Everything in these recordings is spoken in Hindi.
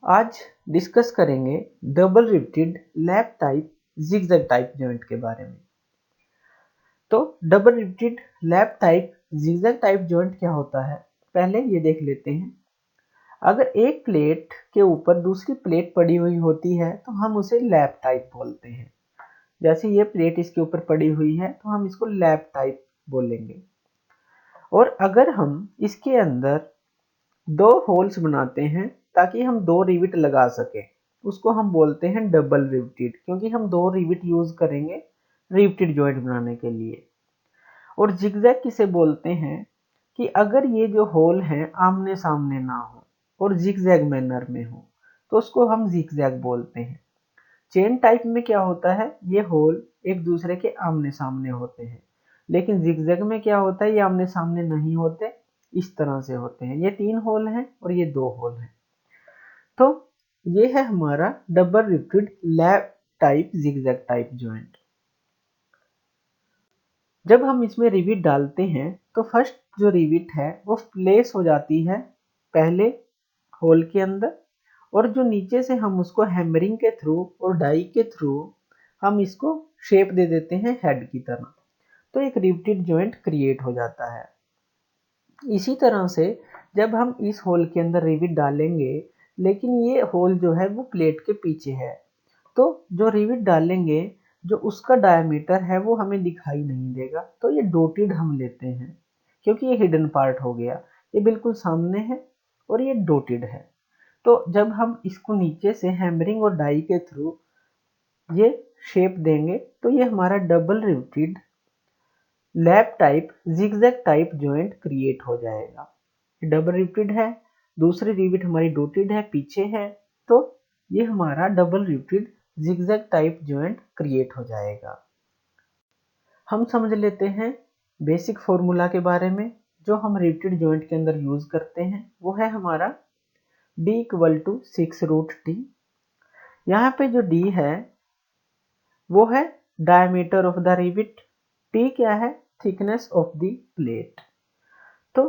आज डिस्कस करेंगे double riveted lap type zigzag type joint के बारे में। तो double riveted lap type zigzag type joint क्या होता है, पहले ये देख लेते हैं। अगर एक प्लेट के ऊपर दूसरी प्लेट पड़ी हुई होती है तो हम उसे लैप टाइप बोलते हैं। जैसे ये प्लेट इसके ऊपर पड़ी हुई है तो हम इसको लैप टाइप बोलेंगे। और अगर हम इसके अंदर दो होल्स बनाते हैं ताकि हम दो रिविट लगा सकें, उसको हम बोलते हैं डबल रिवेटेड, क्योंकि हम दो रिविट यूज करेंगे रिवेटेड जॉइंट बनाने के लिए। और जिगजैग किसे बोलते हैं कि अगर ये जो होल हैं आमने सामने ना हो और जिगजैग मैनर में हो तो उसको हम जिगजैग बोलते हैं। चेन टाइप में क्या होता है, ये होल एक दूसरे के आमने सामने होते हैं, लेकिन जिगजैग में क्या होता है, ये आमने सामने नहीं होते, इस तरह से होते हैं। ये 3 होल हैं और ये 2 होल हैं। तो ये है हमारा double riveted lap type zigzag type joint. जब हम इसमें रिविट डालते हैं तो फर्स्ट जो रिविट है वो प्लेस हो जाती है पहले होल के अंदर, और जो नीचे से हम उसको हैमरिंग के थ्रू और डाई के थ्रू हम इसको शेप दे देते हैं हेड की तरह, तो एक रिवेटेड जॉइंट क्रिएट हो जाता है। इसी तरह से जब हम इस होल के अंदर रिविट डालेंगे, लेकिन ये होल जो है वो प्लेट के पीछे है, तो जो रिविट डालेंगे जो उसका डायमीटर है वो हमें दिखाई नहीं देगा, तो ये डॉटेड हम लेते हैं क्योंकि ये हिडन पार्ट हो गया। ये बिल्कुल सामने है और ये डॉटेड है। तो जब हम इसको नीचे से हैमरिंग और डाई के थ्रू ये शेप देंगे तो ये हमारा double riveted lap type zigzag type joint create हो जाएगा। डबल रिवेटेड है, दूसरी रिविट हमारी डॉटेड है, पीछे है, तो ये हमारा double riveted zigzag type joint create हो जाएगा। हम समझ लेते हैं बेसिक फॉर्मूला के बारे में जो हम रिवेटेड जॉइंट के अंदर यूज करते हैं। वो है हमारा d = 6√t। यहाँ पे जो d है वो है diameter of the rivet, t क्या है, थिकनेस ऑफ द प्लेट। तो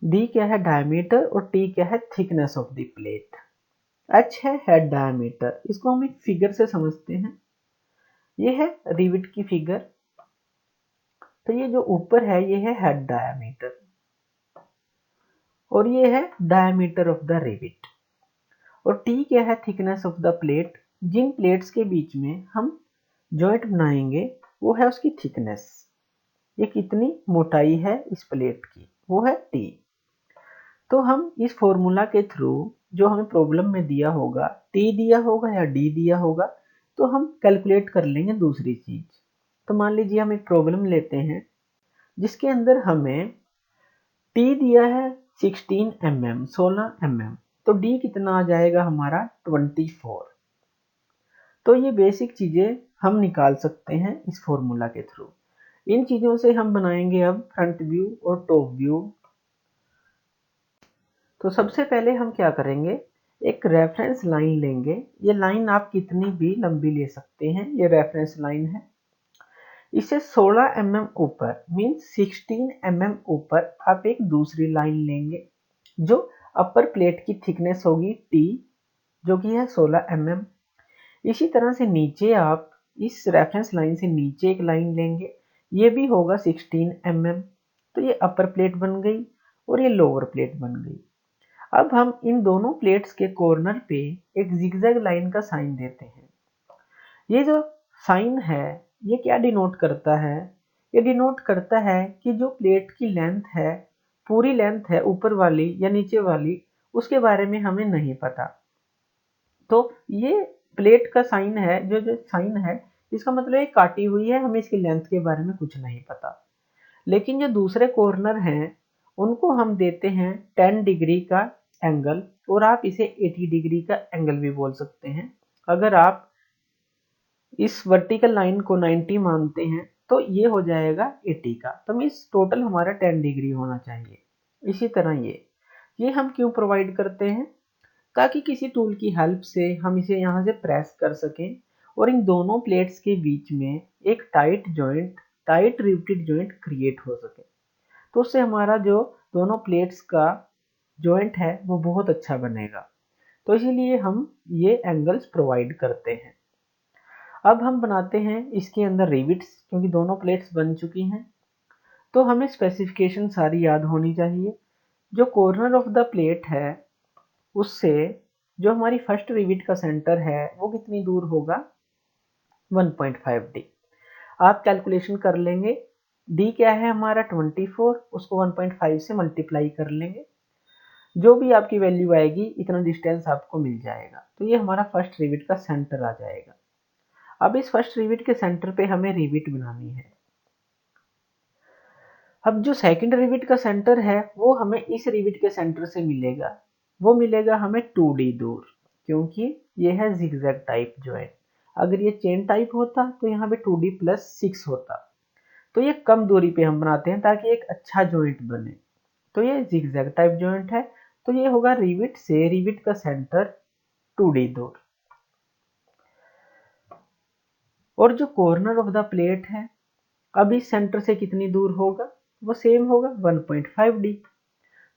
d क्या है, डायमीटर, और t क्या है, thickness of the plate. h है हेड डायमीटर, इसको हम एक फिगर से समझते हैं। ये है रिविट की फिगर, तो ये जो ऊपर है ये है हेड डायमीटर और ये है डायमीटर ऑफ द रिविट। और t क्या है, थिकनेस ऑफ द प्लेट। जिन प्लेट्स के बीच में हम जॉइंट बनाएंगे वो है उसकी थिकनेस, ये कितनी मोटाई है इस प्लेट की, वो है t। तो हम इस फॉर्मूला के थ्रू जो हमें प्रॉब्लम में दिया होगा, t दिया होगा या d दिया होगा, तो हम कैलकुलेट कर लेंगे दूसरी चीज। तो मान लीजिए हम एक प्रॉब्लम लेते हैं जिसके अंदर हमें t दिया है 16 mm, 16 mm, तो d कितना आ जाएगा हमारा 24। तो ये बेसिक चीजें हम निकाल सकते हैं इस फॉर्मूला के थ्रू। इन चीजों से हम बनाएंगे अब फ्रंट व्यू और टॉप व्यू। तो सबसे पहले हम क्या करेंगे, एक रेफरेंस लाइन लेंगे। ये लाइन आप कितनी भी लंबी ले सकते हैं, ये रेफरेंस लाइन है। इसे 16 mm ऊपर मीन्स 16 mm ऊपर आप एक दूसरी लाइन लेंगे जो अपर प्लेट की थिकनेस होगी t, जो कि है 16 mm। इसी तरह से नीचे आप इस रेफरेंस लाइन से नीचे एक लाइन लेंगे, ये भी होगा 16 mm। तो ये अपर प्लेट बन गई और ये लोअर प्लेट बन गई। अब हम इन दोनों प्लेट्स के कॉर्नर पे एक जिगजैग लाइन का साइन देते हैं। ये जो साइन है ये क्या डिनोट करता है, ये डिनोट करता है कि जो प्लेट की लेंथ है, पूरी लेंथ है ऊपर वाली या नीचे वाली, उसके बारे में हमें नहीं पता। तो ये प्लेट का साइन है, जो साइन है इसका मतलब ये काटी हुई है, हमें इसकी लेंथ के बारे में कुछ नहीं पता। लेकिन जो दूसरे कॉर्नर हैं उनको हम देते हैं 10 डिग्री का एंगल, और आप इसे 80 डिग्री का एंगल भी बोल सकते हैं। अगर आप इस वर्टिकल लाइन को 90 मानते हैं तो ये हो जाएगा 80 का, तो मीन्स टोटल हमारा 10 डिग्री होना चाहिए। इसी तरह ये हम क्यों प्रोवाइड करते हैं, ताकि किसी टूल की हेल्प से हम इसे यहाँ से प्रेस कर सकें और इन दोनों प्लेट्स के बीच में एक टाइट रिवेटेड जॉइंट क्रिएट हो सके। तो उससे हमारा जो दोनों प्लेट्स का जॉइंट है वो बहुत अच्छा बनेगा। तो इसीलिए हम ये एंगल्स प्रोवाइड करते हैं। अब हम बनाते हैं इसके अंदर रिविट्स, क्योंकि दोनों प्लेट्स बन चुकी हैं तो हमें स्पेसिफिकेशन सारी याद होनी चाहिए। जो कॉर्नर ऑफ द प्लेट है उससे जो हमारी फर्स्ट रिविट का सेंटर है वो कितनी दूर होगा, 1.5 डी। आप कैलकुलेशन कर लेंगे, डी क्या है हमारा 24, उसको 1.5 से मल्टीप्लाई कर लेंगे, जो भी आपकी वैल्यू आएगी इतना डिस्टेंस आपको मिल जाएगा। तो ये हमारा फर्स्ट रिविट का सेंटर आ जाएगा। अब इस फर्स्ट रिविट के सेंटर पे हमें रिविट बनानी है। अब जो सेकंड रिविट का सेंटर है वो हमें इस रिविट के सेंटर से मिलेगा, वो मिलेगा हमें 2D दूर, क्योंकि ये है जिगजैग टाइप जॉइंट। अगर ये चेन टाइप होता तो यहाँ पे 2D + 6 होता। तो ये कम दूरी पे हम बनाते हैं ताकि एक अच्छा जॉइंट बने। तो ये जिगजैग टाइप जॉइंट है, तो ये होगा रिविट से रिविट का सेंटर 2D दूर। और जो कॉर्नर ऑफ द प्लेट है अब इस सेंटर से कितनी दूर होगा, वो सेम होगा 1.5 डी।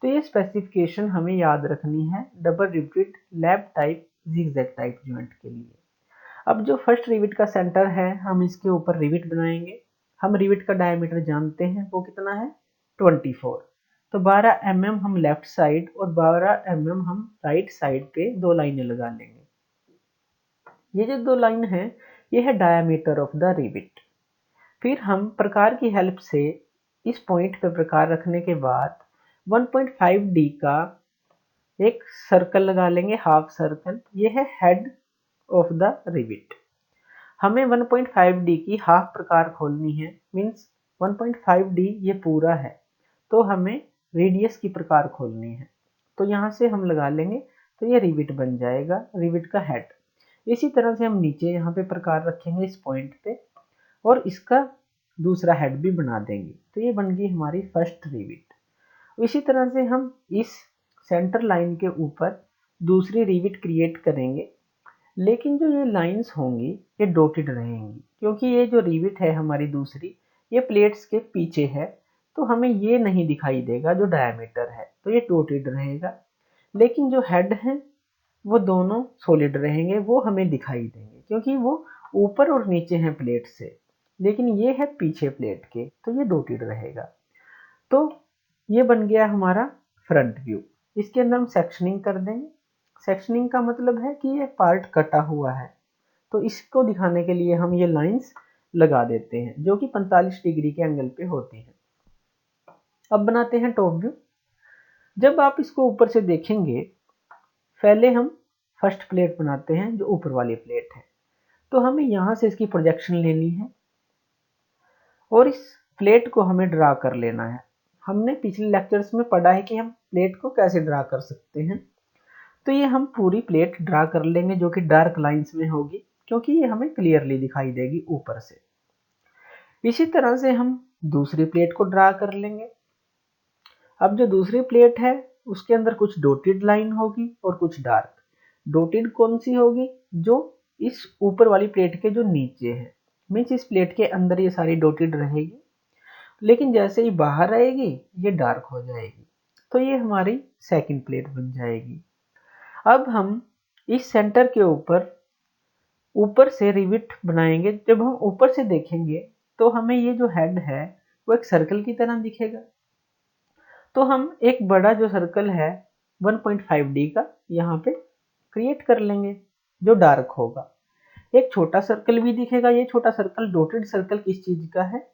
तो ये स्पेसिफिकेशन हमें याद रखनी है double rivet lab type zigzag type joint के लिए। अब जो फर्स्ट रिविट का सेंटर है हम इसके ऊपर रिविट बनाएंगे। हम रिविट का डायमीटर जानते हैं, वो कितना है 24। तो 12 mm हम लेफ्ट साइड और 12 mm हम राइट साइड पे दो लाइनें लगा लेंगे। ये जो दो लाइन है ये है डायमीटर ऑफ द रिविट। फिर हम प्रकार की हेल्प से इस पॉइंट पे प्रकार रखने के बाद 1.5 डी का एक सर्कल लगा लेंगे, हाफ सर्कल। ये है हेड ऑफ द रिविट। हमें 1.5 डी की हाफ प्रकार खोलनी है, मीन्स 1.5 डी ये पूरा है तो हमें रेडियस की प्रकार खोलनी है। तो यहाँ से हम लगा लेंगे तो ये रिविट बन जाएगा, रिविट का हेड। इसी तरह से हम नीचे यहाँ पे प्रकार रखेंगे इस पॉइंट पे और इसका दूसरा हेड भी बना देंगे। तो ये बन गई हमारी फर्स्ट रिविट। इसी तरह से हम इस सेंटर लाइन के ऊपर दूसरी रिविट क्रिएट करेंगे, लेकिन जो ये लाइंस होंगी ये डॉटेड रहेंगी, क्योंकि ये जो रिविट है हमारी दूसरी ये प्लेट्स के पीछे है तो हमें ये नहीं दिखाई देगा जो डायमीटर है, तो ये डॉटेड रहेगा। लेकिन जो हेड है वो दोनों सॉलिड रहेंगे, वो हमें दिखाई देंगे क्योंकि वो ऊपर और नीचे हैं प्लेट से, लेकिन ये है पीछे प्लेट के तो ये डॉटेड रहेगा। तो ये बन गया हमारा फ्रंट व्यू। इसके अंदर हम सेक्शनिंग कर देंगे। सेक्शनिंग का मतलब है कि ये पार्ट कटा हुआ है, तो इसको दिखाने के लिए हम ये लाइंस लगा देते हैं जो कि 45 डिग्री के एंगल पे होती हैं। अब बनाते हैं टॉप व्यू। जब आप इसको ऊपर से देखेंगे, पहले हम फर्स्ट प्लेट बनाते हैं जो ऊपर वाली प्लेट है, तो हमें यहाँ से इसकी प्रोजेक्शन लेनी है और इस प्लेट को हमें ड्रा कर लेना है। हमने पिछले लेक्चर्स में पढ़ा है कि हम प्लेट को कैसे ड्रा कर सकते हैं। तो ये हम पूरी प्लेट ड्रा कर लेंगे जो कि डार्क लाइंस में होगी, क्योंकि ये हमें क्लियरली दिखाई देगी ऊपर से। इसी तरह से हम दूसरी प्लेट को ड्रा कर लेंगे। अब जो दूसरी प्लेट है उसके अंदर कुछ डॉटेड लाइन होगी और कुछ डार्क। डॉटेड कौन सी होगी, जो इस ऊपर वाली प्लेट के जो नीचे है, मीन्स इस प्लेट के अंदर ये सारी डॉटेड रहेगी, लेकिन जैसे ही बाहर आएगी ये डार्क हो जाएगी। तो ये हमारी सेकंड प्लेट बन जाएगी। अब हम इस सेंटर के ऊपर से रिविट बनाएंगे। जब हम ऊपर से देखेंगे तो हमें ये जो हेड है वो एक सर्कल की तरह दिखेगा। तो हम एक बड़ा जो सर्कल है 1.5D का यहाँ पे क्रिएट कर लेंगे जो डार्क होगा। एक छोटा सर्कल भी दिखेगा। ये छोटा सर्कल, डॉटेड सर्कल किस चीज का है,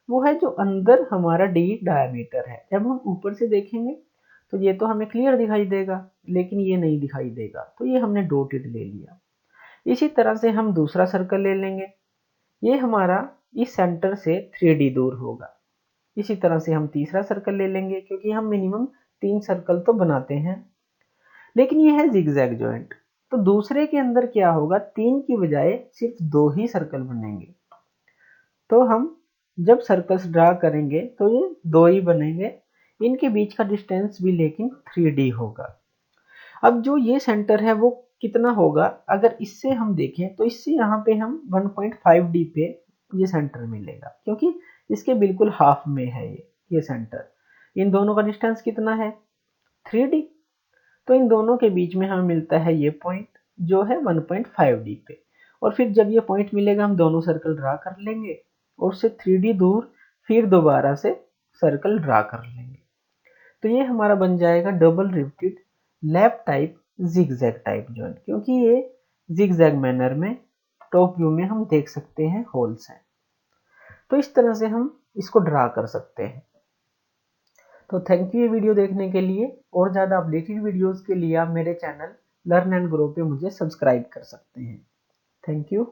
वो है जो अंदर हमारा डी डायमीटर है। जब हम ऊपर से देखेंगे तो ये तो हमें क्लियर दिखाई देगा, लेकिन ये नहीं दिखाई देगा, तो ये हमने डॉटेड ले लिया। इसी तरह से हम दूसरा सर्कल ले लेंगे। ये हमारा इस सेंटर से 3D दूर होगा। इसी तरह से हम तीसरा सर्कल ले लेंगे, क्योंकि हम मिनिमम 3 सर्कल तो बनाते हैं। लेकिन ये है जिगजैग जॉइंट, तो दूसरे के अंदर क्या होगा, 3 की बजाय सिर्फ 2 ही सर्कल बनेंगे। तो हम जब सर्कल्स ड्रा करेंगे तो ये 2 ही बनेंगे, इनके बीच का डिस्टेंस भी लेकिन 3D होगा। अब जो ये सेंटर है वो कितना होगा, अगर इससे हम देखें तो इससे यहाँ पे हम 1.5D पे ये सेंटर मिलेगा, क्योंकि इसके बिल्कुल हाफ में है ये सेंटर। इन दोनों का डिस्टेंस कितना है 3D। तो इन दोनों के बीच में हमें मिलता है ये पॉइंट जो है 1.5D पे, और फिर जब ये पॉइंट मिलेगा हम दोनों सर्कल ड्रा कर लेंगे और उससे 3D दूर फिर दोबारा से सर्कल ड्रा कर लेंगे। तो ये हमारा बन जाएगा double riveted lap type zigzag type joint, क्योंकि ये जिगजैग मैनर में टॉप व्यू में हम देख सकते हैं होल्स हैं। तो इस तरह से हम इसको ड्रा कर सकते हैं। तो थैंक यू ये वीडियो देखने के लिए। और ज़्यादा अपडेटेड वीडियोस के लिए आप मेरे चैनल लर्न एंड ग्रो पे मुझे सब्सक्राइब कर सकते हैं। Thank you.